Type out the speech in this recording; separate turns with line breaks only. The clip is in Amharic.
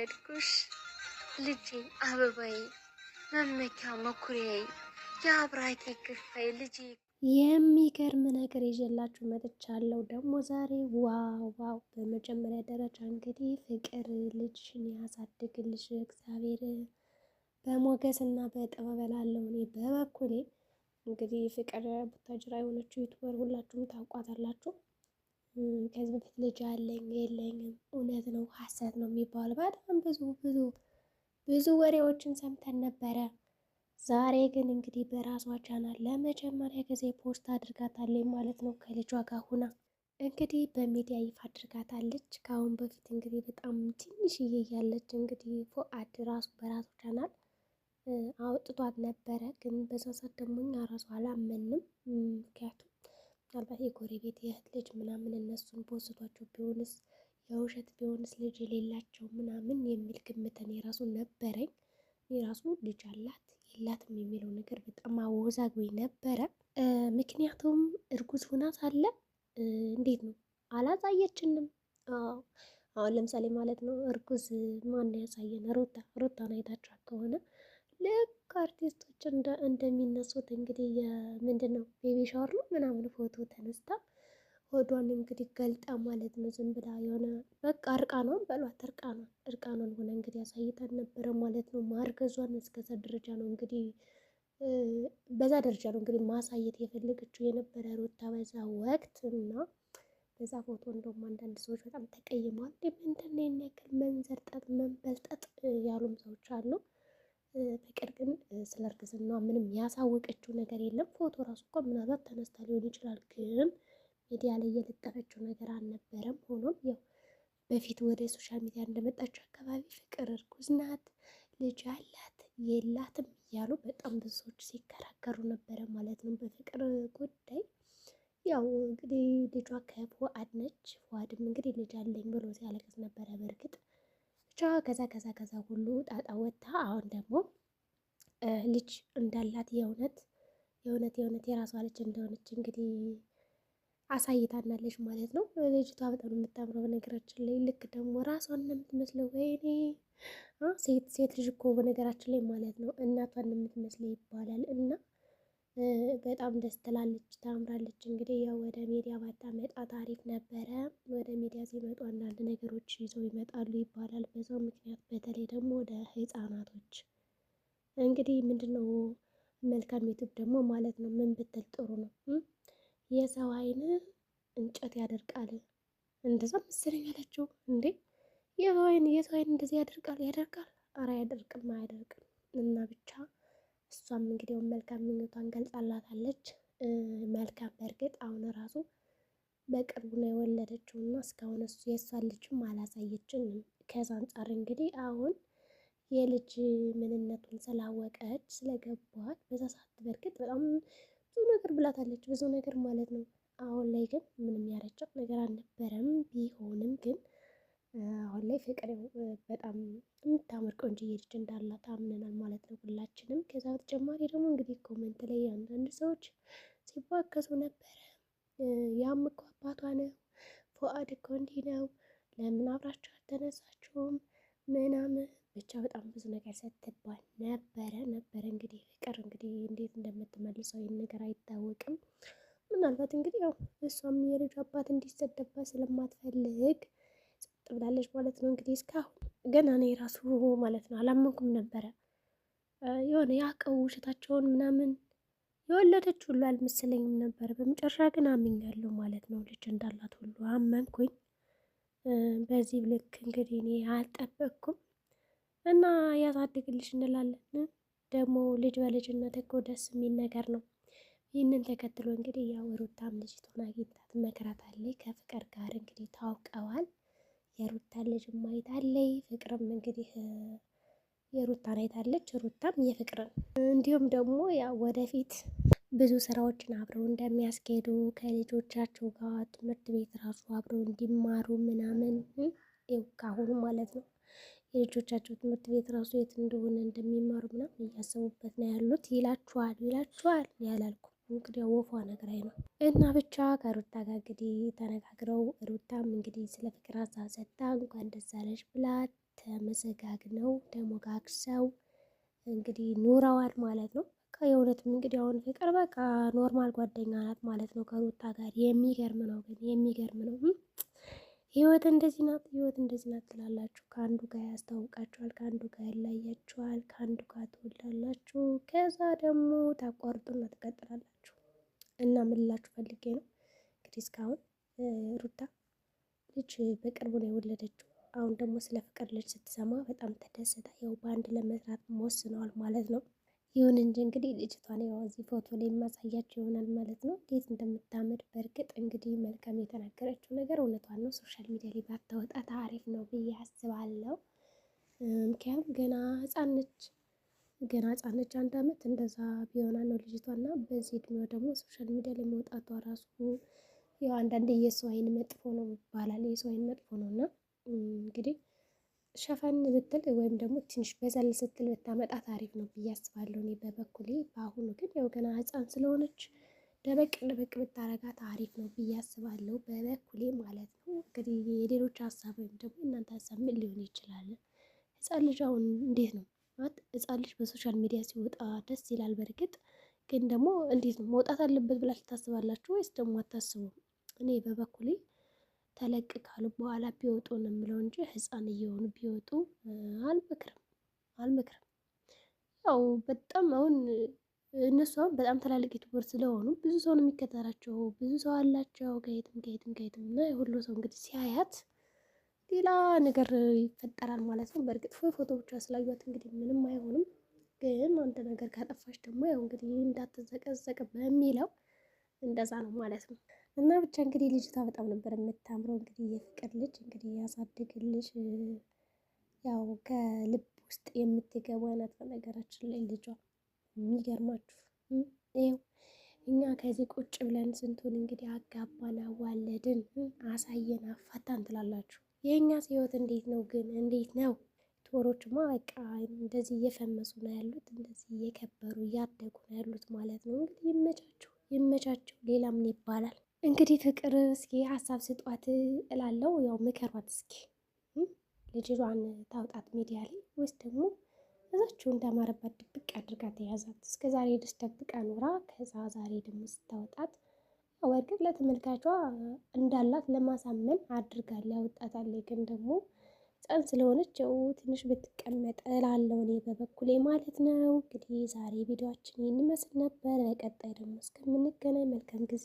ወደድኩሽ ልጄ አበባዬ መመኪያ መኩሪያዬ የአብራኬ ክፋይ ልጄ። የሚገርም ነገር ይዤላችሁ መጥቻለሁ። ደግሞ ዛሬ ዋው ዋው! በመጀመሪያ ደረጃ እንግዲህ ፍቅር ልጅሽን ያሳድግልሽ እግዚአብሔር በሞገስ እና በጥበብ እላለሁ። እኔ በበኩሌ እንግዲህ ፍቅር ቡታጅራ የሆነችው ዩቱበር ሁላችሁም ታውቋታላችሁ። ከዚህ በፊት ልጅ አለኝ የለኝም፣ እውነት ነው ሀሰት ነው የሚባል በጣም ብዙ ወሬዎችን ሰምተን ነበረ። ዛሬ ግን እንግዲህ በራሷ ቻናል ለመጀመሪያ ጊዜ ፖስት አድርጋታለች ማለት ነው። ከልጇ ጋር ሁና እንግዲህ በሚዲያ ይፋ አድርጋታለች። ከአሁን በፊት እንግዲህ በጣም ትንሽዬ እያለች እንግዲህ ፉአድ ራሱ በራሱ ቻናል አውጥቷት ነበረ። ግን በዛ ሰዓት ደግሞ እኛ ራሱ አላመንም። ምክንያቱም ምናልባት የጎረቤት የእህት ልጅ ምናምን እነሱን ፖስቷቸው ቢሆንስ የውሸት ቢሆንስ ልጅ የሌላቸው ምናምን የሚል ግምትን የራሱ ነበረኝ። የራሱ ልጅ አላት የላትም የሚለው ነገር በጣም አወዛግቦኝ ነበረ። ምክንያቱም እርጉዝ ሁና ሳለ እንዴት ነው አላሳየችንም። አሁን ለምሳሌ ማለት ነው እርጉዝ ማን ያሳየን? ሩታን አይታችኋት ከሆነ ልክ አርቲስቶች እንደሚነሱት እንግዲህ የምንድን ነው ቤቢ ሻወር ነው ምናምን ፎቶ ተነስታ ሆዷን እንግዲህ ገልጣ ማለት ነው። ዝም ብላ የሆነ በቃ እርቃኗን በሏት እርቃኗን ሆነ እንግዲህ ያሳይታን ነበረ ማለት ነው። ማርገዟን እስከዛ ደረጃ ነው እንግዲህ በዛ ደረጃ ነው እንግዲህ ማሳየት የፈለገችው የነበረ ሩታ በዛ ወቅት እና በዛ ፎቶ እንደውም አንዳንድ ሰዎች በጣም ተቀይመዋል። ምንድን ነው የሚያክል መንዘርጠጥ መንበልጠጥ ያሉም ሰዎች አሉ። ፍቅር ግን ስለ እርግዝና ምንም ያሳወቀችው ነገር የለም። ፎቶ ራሱ እኮ ምናልባት ተነስታ ሊሆን ይችላል፣ ግን ሚዲያ ላይ የለጠፈችው ነገር አልነበረም። ሆኖም ያው በፊት ወደ ሶሻል ሚዲያ እንደመጣችው አካባቢ ፍቅር እርጉዝ ናት፣ ልጅ አላት የላትም እያሉ በጣም ብዙ ሰዎች ሲከራከሩ ነበረ ማለት ነው በፍቅር ጉዳይ። ያው እንግዲህ ልጇ ከፉአድ ነች። ፉአድም እንግዲህ ልጅ አለኝ ብሎ ሲያለቅስ ነበረ። በእርግጥ ብቻ ከዛ ሁሉ ጣጣ ወጥታ አሁን ደግሞ ልጅ እንዳላት የእውነት የራሷ ልጅ እንደሆነች እንግዲህ አሳይታናለች ማለት ነው። ልጅቷ በጣም የምታምረው በነገራችን ላይ ልክ ደግሞ ራሷን ነው የምትመስለው። ወይኔ ሴት ልጅ እኮ በነገራችን ላይ ማለት ነው እናቷን ነው የምትመስለው ይባላል። እና በጣም ደስ ትላለች፣ ታምራለች። እንግዲህ ያው ወደ ሚዲያ ባታመጣ ታሪክ ነበረ። ወደ ሚዲያ ሲመጡ አንዳንድ ነገሮች ይዘው ይመጣሉ ይባላል። በዛው ምክንያት በተለይ ደግሞ ወደ ህፃናቶች እንግዲህ ምንድነው መልካም ዩቱብ ደግሞ ማለት ነው ምን ብትል ጥሩ ነው፣ የሰው አይን እንጨት ያደርቃል። እንደዛ መሰለኝ አላቸው እንዴ! የሰው አይን እንደዚህ ያደርቃል? ኧረ አያደርቅም። እና ብቻ እሷም እንግዲህ መልካም ምኞቷን ገልጻላታለች። መልካም በእርግጥ አሁን ራሱ በቅርቡ ነው የወለደችው እና እስካሁን የእሷን ልጅም አላሳየችንም። ከዛ አንጻር እንግዲህ አሁን የልጅ ምንነቱን ስላወቀች ስለገባት በዛ ሰዓት በእርግጥ በጣም ብዙ ነገር ብላታለች፣ ብዙ ነገር ማለት ነው። አሁን ላይ ግን ምንም ያረጨው ነገር አልነበረም። ቢሆንም ግን አሁን ላይ ፍቅር በጣም የምታምር ቆንጆዬ ልጅ እንዳላት አምነናል ማለት ነው ሁላችንም። ከዛ በተጨማሪ ደግሞ እንግዲህ ኮመንት ላይ አንዳንድ ሰዎች ሲባከሱ ነበረ። ያም እኮ አባቷ ነው፣ ፉአድ እኮ እንዲህ ነው፣ ለምን አብራችሁ አልተነሳችሁም ምናምን ብቻ በጣም ብዙ ነገር ስትባል ነበረ። እንግዲህ ፍቅር እንግዲህ እንዴት እንደምትመልሰው ይህን ነገር አይታወቅም። ምናልባት እንግዲህ ያው እሷም የልጅ አባት እንዲሰደባት ስለማትፈልግ ጸጥ ብላለች ማለት ነው። እንግዲህ እስካሁን ገና እኔ ራሱ ማለት ነው አላመንኩም ነበረ። የሆነ ያቀው ውሸታቸውን ምናምን የወለደች ሁሉ አልመሰለኝም ነበረ። በመጨረሻ ግን አምኛለሁ ማለት ነው። ልጅ እንዳላት ሁሉ አመንኩኝ። በዚህ ልክ እንግዲህ እኔ አልጠበቅኩም እና ያሳድግልሽ እንላለን። ደግሞ ልጅ በልጅነት እኮ ደስ የሚል ነገር ነው። ይህንን ተከትሎ እንግዲህ ያው ሩታም ልጅቷን አግኝታት መክራታለች። ከፍቅር ጋር እንግዲህ ታውቀዋል። የሩታን ልጅ አይታለች። ፍቅርም እንግዲህ የሩታን አይታለች፣ ሩታም የፍቅርን። እንዲሁም ደግሞ ያው ወደፊት ብዙ ስራዎችን አብረው እንደሚያስኬዱ ከልጆቻቸው ጋር ትምህርት ቤት ራሱ አብረው እንዲማሩ ምናምን ካሁኑ ማለት ነው የልጆቻቸው ትምህርት ቤት ራሱ የት እንደሆነ እንደሚማሩ ምናምን እያሰቡበት ነው ያሉት ይላችኋል ያላልኩ እንግዲህ ወፏ ነግራኝ ነው። እና ብቻ ከሩታ ጋር እንግዲህ ተነጋግረው ሩታም እንግዲህ ስለ ፍቅር ሀሳብ ሰጥታ እንኳን ደስ አለሽ ብላ ተመሰጋግነው ተሞጋግሰው እንግዲህ ኑረዋል ማለት ነው። የእውነትም እንግዲህ አሁን ፍቅር በቃ ኖርማል ጓደኛ ናት ማለት ነው ከሩታ ጋር። የሚገርም ነው ግን የሚገርም ነው። ህይወት እንደዚህ ናት፣ ህይወት እንደዚህ ናት ትላላችሁ። ከአንዱ ጋር ያስታውቃችኋል፣ ከአንዱ ጋር ያለያችኋል፣ ከአንዱ ጋር ትወልዳላችሁ፣ ከዛ ደግሞ ታቋርጡና ትቀጥላላችሁ። እና ምን ልላችሁ ፈልጌ ነው እንግዲህ እስካሁን ሩታ ልጅ በቅርቡ ነው የወለደችው። አሁን ደግሞ ስለ ፍቅር ልጅ ስትሰማ በጣም ተደሰታ። ያው በአንድ ለመስራት ወስነዋል ማለት ነው። ይሁን እንጂ እንግዲህ ልጅቷን ያው እዚህ ፎቶ ላይ የማሳያቸው ይሆናል ማለት ነው፣ እንዴት እንደምታምር። በእርግጥ እንግዲህ መልካም የተናገረችው ነገር እውነቷን ነው። ሶሻል ሚዲያ ላይ ባታወጣት አሪፍ ነው ብዬ አስባለሁ። ምክንያቱም ገና ሕፃን ነች፣ ገና ሕፃን ነች። 1 ዓመት እንደዛ ቢሆና ነው ልጅቷና በዚህ እድሜዋ ደግሞ ሶሻል ሚዲያ ላይ መውጣቷ ራሱ ያው አንዳንዴ የሰው አይን መጥፎ ነው ይባላል። የሰው አይን መጥፎ ነው እና እንግዲህ ሸፈን ብትል ወይም ደግሞ ትንሽ በዘል ስትል ብታመጣት አሪፍ ነው ብዬ አስባለሁ እኔ በበኩሌ። በአሁኑ ግን ያው ገና ሕፃን ስለሆነች ደበቅ ደበቅ ብታረጋት አሪፍ ነው ብዬ አስባለሁ በበኩሌ ማለት ነው። እንግዲህ የሌሎች ሀሳብ ወይም ደግሞ እናንተ ሀሳብ ምን ሊሆን ይችላል? ሕፃን ልጅ አሁን እንዴት ነው ማለት ሕፃን ልጅ በሶሻል ሚዲያ ሲወጣ ደስ ይላል። በእርግጥ ግን ደግሞ እንዴት ነው መውጣት አለበት ብላችሁ ታስባላችሁ ወይስ ደግሞ አታስቡም? እኔ በበኩሌ ተለቅ ካሉ በኋላ ቢወጡ ነው የምለው እንጂ ሕፃን እየሆኑ ቢወጡ አልመክርም። ያው በጣም አሁን እነሱ አሁን በጣም ትላልቅ ዩቱበር ስለሆኑ ብዙ ሰው ነው የሚከተላቸው፣ ብዙ ሰው አላቸው ከየትም እና የሁሉ ሰው እንግዲህ ሲያያት ሌላ ነገር ይፈጠራል ማለት ነው። በእርግጥ ፎቶ ብቻ ስላዩት እንግዲህ ምንም አይሆንም። ግን አንድ ነገር ካጠፋች ደግሞ ያው እንግዲህ እንዳትዘቀዘቅ በሚለው እንደዛ ነው ማለት ነው። እና ብቻ እንግዲህ ልጅቷ በጣም ነበር የምታምረው። እንግዲህ የፍቅር ልጅ እንግዲህ ያሳድግልሽ። ያው ከልብ ውስጥ የምትገባ አይነት ነገራችን ላይ ልጇ የሚገርማችሁ ይኸው እኛ ከዚህ ቁጭ ብለን ስንቱን እንግዲህ አጋባን፣ አዋለድን፣ አሳየን፣ አፋታን ትላላችሁ። የእኛስ ህይወት እንዴት ነው ግን? እንዴት ነው? ቶሮችማ በቃ እንደዚህ እየፈመሱ ነው ያሉት፣ እንደዚህ እየከበሩ እያደጉ ነው ያሉት ማለት ነው። እንግዲህ ይመቻቸው። ሌላ ምን ይባላል? እንግዲህ ፍቅር እስኪ ሀሳብ ስጧት እላለሁ። ያው ምከሯት እስኪ ልጅቷን ታውጣት ሚዲያ ላይ ወይስ ደግሞ እዛችሁ እንዳማረባት ድብቅ አድርጋ ተያዛት። እስከ ዛሬ ድረስ ደብቃ ኖራ ከዛ ዛሬ ደግሞ ስታወጣት እርግጥ ለተመልካቿ እንዳላት ለማሳመን አድርጋለ ያወጣታለች። ግን ደግሞ ሕፃን ስለሆነች ያው ትንሽ ብትቀመጥ እላለሁ እኔ በበኩሌ ማለት ነው። እንግዲህ ዛሬ ቪዲዮአችን ይህን ይመስል ነበር። በቀጣይ ደግሞ እስከምንገናኝ መልካም ጊዜ